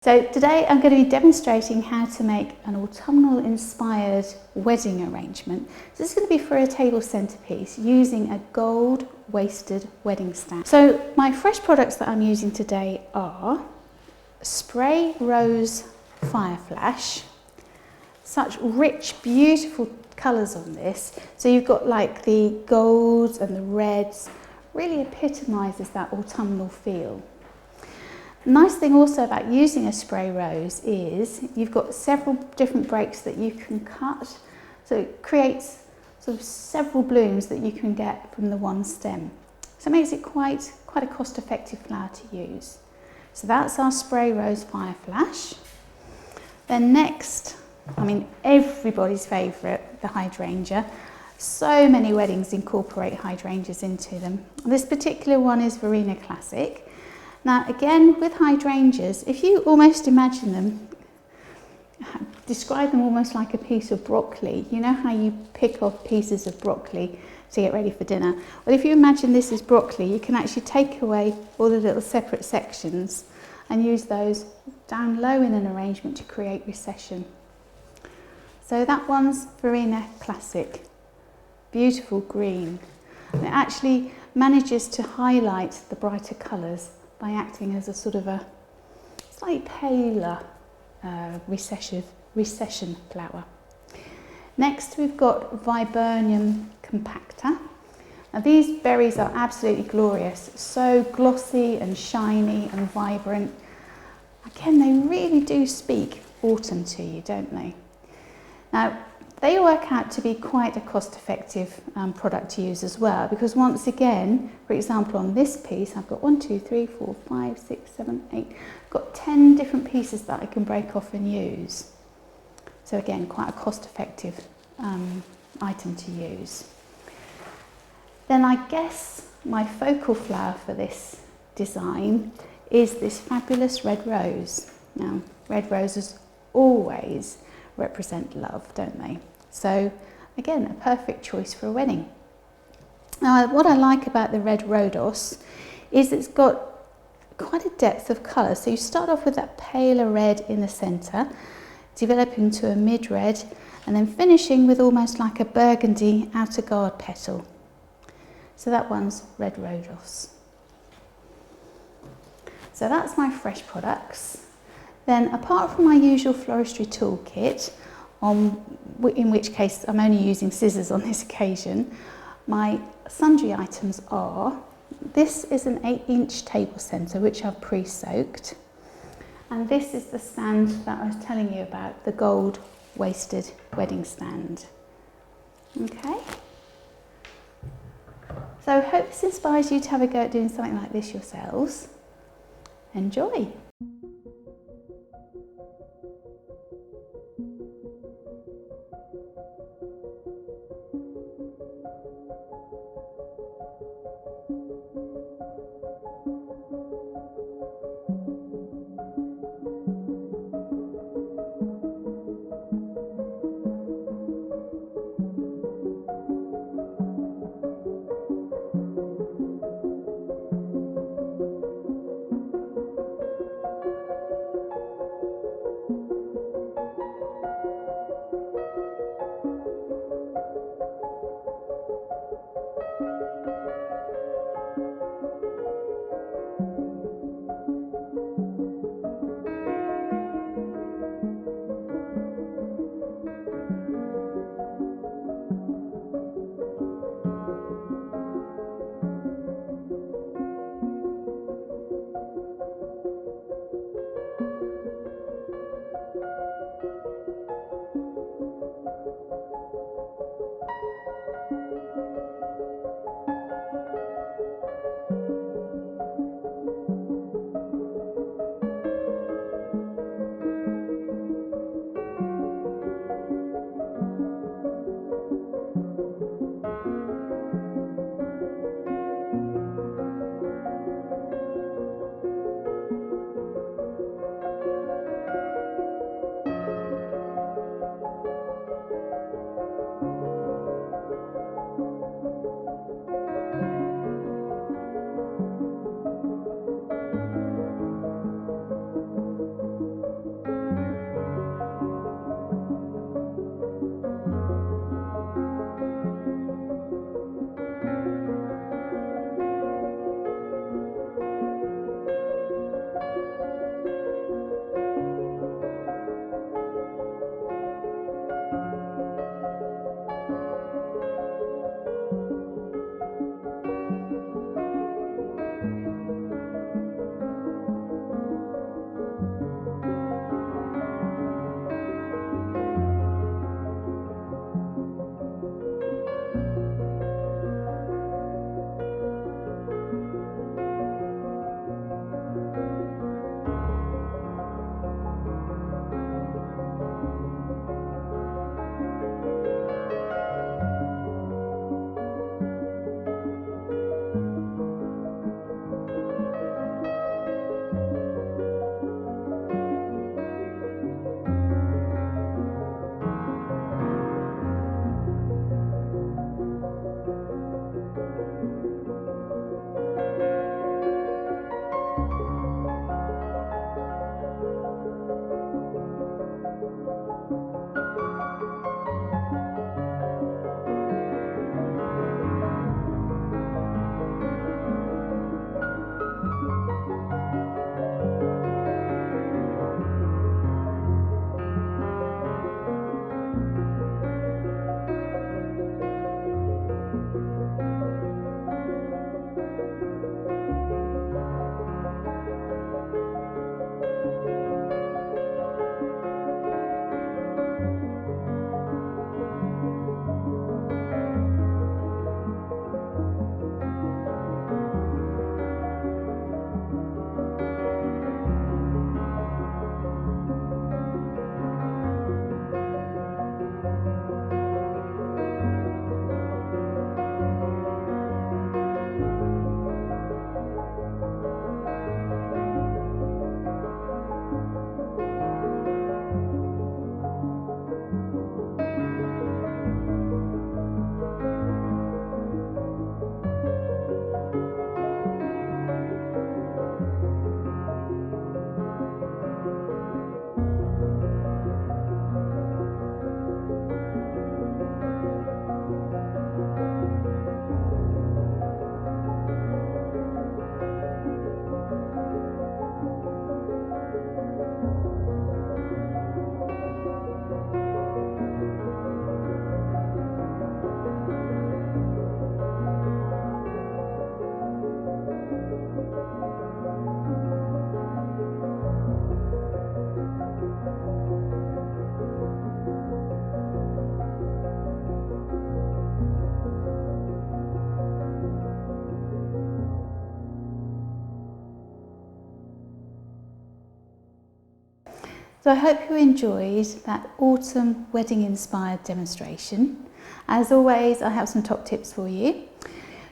So today I'm going to be demonstrating how to make an autumnal inspired wedding arrangement. So this is going to be for a table centerpiece using a gold waisted wedding stand. So my fresh products that I'm using today are Spray Rose Fireflash. Such rich, beautiful colours on this. So you've got like the golds and the reds, really epitomises that autumnal feel. The nice thing also about using a spray rose is you've got several different breaks that you can cut, so it creates sort of several blooms that you can get from the one stem. So it makes it quite a cost-effective flower to use. So that's our Spray Rose Fireflash. Then next, I mean everybody's favourite, the Hydrangea. So many weddings incorporate hydrangeas into them. This particular one is Verena Classic. Now again, with hydrangeas, if you almost imagine them, describe them almost like a piece of broccoli. You know how you pick off pieces of broccoli to get ready for dinner? Well, if you imagine this as broccoli, you can actually take away all the little separate sections and use those down low in an arrangement to create recession. So that one's Verena Classic, beautiful green. And it actually manages to highlight the brighter colours by acting as a sort of a slightly paler recession flower. Next we've got Viburnum Compacta. Now these berries are absolutely glorious, so glossy and shiny and vibrant. Again, they really do speak autumn to you, don't they? Now they work out to be quite a cost-effective product to use as well, because once again, for example, on this piece, I've got 1, 2, 3, 4, 5, 6, 7, 8, I've got 10 different pieces that I can break off and use. So again, quite a cost-effective item to use. Then I guess my focal flower for this design is this fabulous red rose. Now, red roses always represent love, don't they? So again, a perfect choice for a wedding. Now what I like about the Red Rhodos is it's got quite a depth of colour. So you start off with that paler red in the centre, developing to a mid-red, and then finishing with almost like a burgundy outer guard petal. So that one's Red Rhodos. So that's my fresh products. Then apart from my usual floristry toolkit, in which case I'm only using scissors on this occasion, my sundry items are, this is an 8-inch table centre which I've pre-soaked, and this is the stand that I was telling you about, the gold waisted wedding stand. Okay, so I hope this inspires you to have a go at doing something like this yourselves. Enjoy! So I hope you enjoyed that autumn wedding inspired demonstration. As always, I have some top tips for you.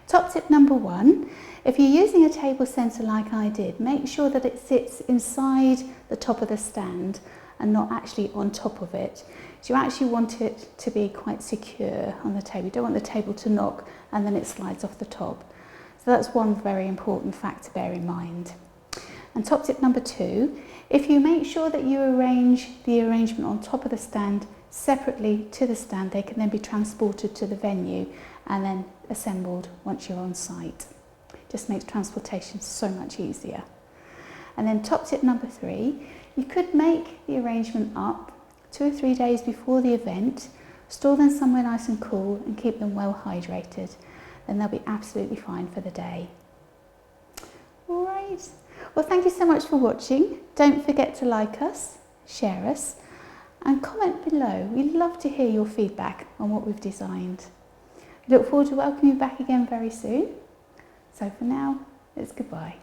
Top tip number 1, if you're using a table centre like I did, make sure that it sits inside the top of the stand and not actually on top of it. So you actually want it to be quite secure on the table. You don't want the table to knock and then it slides off the top. So that's one very important fact to bear in mind. And top tip number 2, if you make sure that you arrange the arrangement on top of the stand separately to the stand, they can then be transported to the venue and then assembled once you're on site. Just makes transportation so much easier. And then top tip number 3, you could make the arrangement up 2 or 3 days before the event, store them somewhere nice and cool and keep them well hydrated. Then they'll be absolutely fine for the day. All right. Well, thank you so much for watching. Don't forget to like us, share us, and comment below. We'd love to hear your feedback on what we've designed. We look forward to welcoming you back again very soon. So for now, it's goodbye.